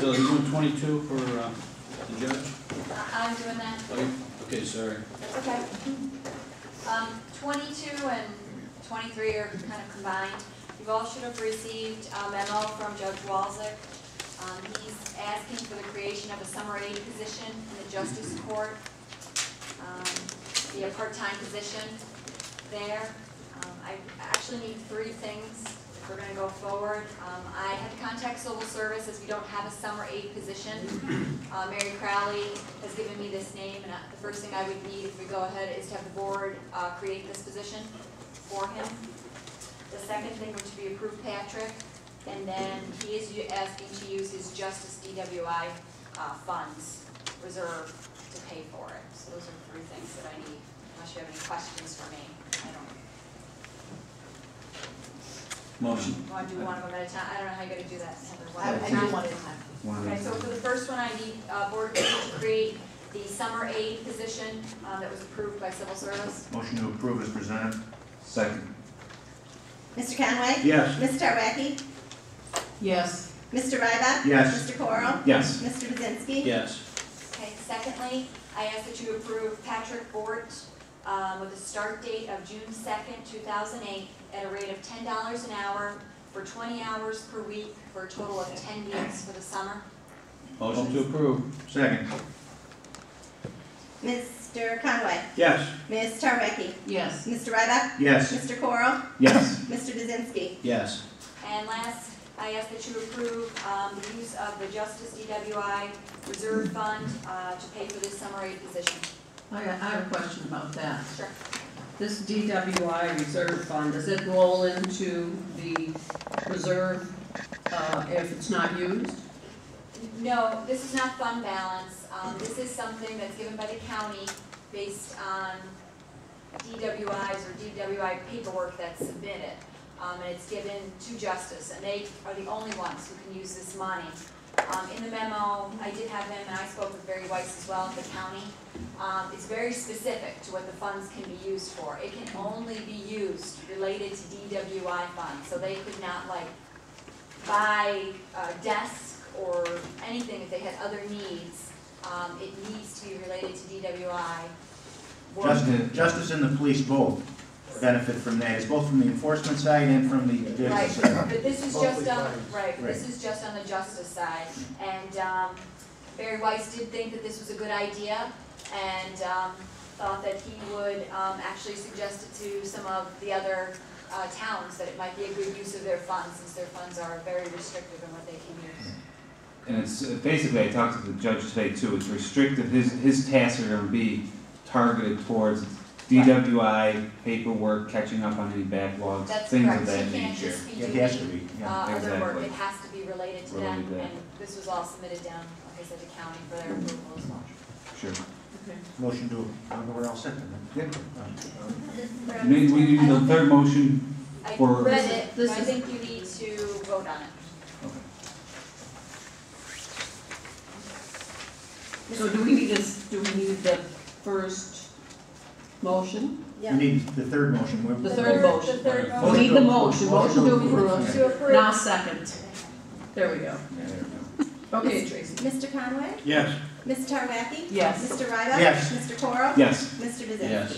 So you doing 22 for the judge? I'm doing that. Okay, sorry. That's okay. 22 and 23 are kind of combined. You all should have received a memo from Judge Walczyk. He's asking for the creation of a summer aide position in the Justice Court. Be a part-time position there. I actually need 3 things if we're going to go forward. I had to contact Civil Service as we don't have a summer aide position. Mary Crowley has given me this name, and the first thing I would need if we go ahead is to have the board create this position for him. The second thing would be approve Patrick, and then he is asking to use his Justice DWI funds reserve to pay for it. So those are 3 things that I need, unless you have any questions for me. I don't. Motion. You want to do one of them at a time? I don't know how you're going to do that, Heather. I do one at a time. Okay, so for the first one, I need board approval to create the summer aide position that was approved by Civil Service. Motion to approve is presented. Second. Mr. Conway? Yes. Ms. Tarwacki? Yes. Mr. Ryback? Yes. Mr. Coral? Yes. Mr. Bazinski? Yes. Okay, secondly, I ask that you approve Patrick Bort with a start date of June 2nd, 2008 at a rate of $10 an hour for 20 hours per week for a total of 10 weeks for the summer. Motion to approve. Second. Mr. Conway? Yes. Ms. Tarwacki? Yes. Mr. Ryback? Yes. Mr. Coral? Yes. Mr. Bazinski? Yes. And last, I ask that you approve the use of the Justice DWI Reserve Fund to pay for this summer aide position. I have a question about that. Sure. This DWI reserve fund, does it roll into the reserve if it's not used? No, this is not fund balance. This is something that's given by the county based on DWIs or DWI paperwork that's submitted. And it's given to Justice, and they are the only ones who can use this money. In the memo, I did have him, and I spoke with Barry Weiss as well at the county. It's very specific to what the funds can be used for. It can only be used related to DWI funds, so they could not like buy a desk or anything if they had other needs. It needs to be related to DWI. Justice and the police both benefit from that. It's both from the enforcement side and from the Right, business side. but this is just on, this is just on the justice side. And Barry Weiss did think that this was a good idea, and thought that he would actually suggest it to some of the other towns, that it might be a good use of their funds, since their funds are very restrictive in what they can use. And it's basically, I talked to the judge today too, it's restricted, his tasks are going to be targeted towards DWI, paperwork, catching up on any backlogs, That's things correct. of that He can't nature. just be It doing has to be, yeah. other work. Exactly. It has to be related to them, Related to that. and this was all submitted down, like I said, to county for their approval as well. Sure. Okay. Motion to, I don't know where I'll set them. We need the third motion I for. read it, but This I is- think you need to vote on it. So do we need the first motion? You need the third motion. The third motion. The third We motion. need the motion to approve. To approve. Now second. There we go. Yeah, there we go. Okay, Tracy. Mr. Conway? Yes. Ms. Tarwacki? Yes. Mr. Ryback? Yes. Mr. Coral? Yes. Mr. Bazinski? Yes.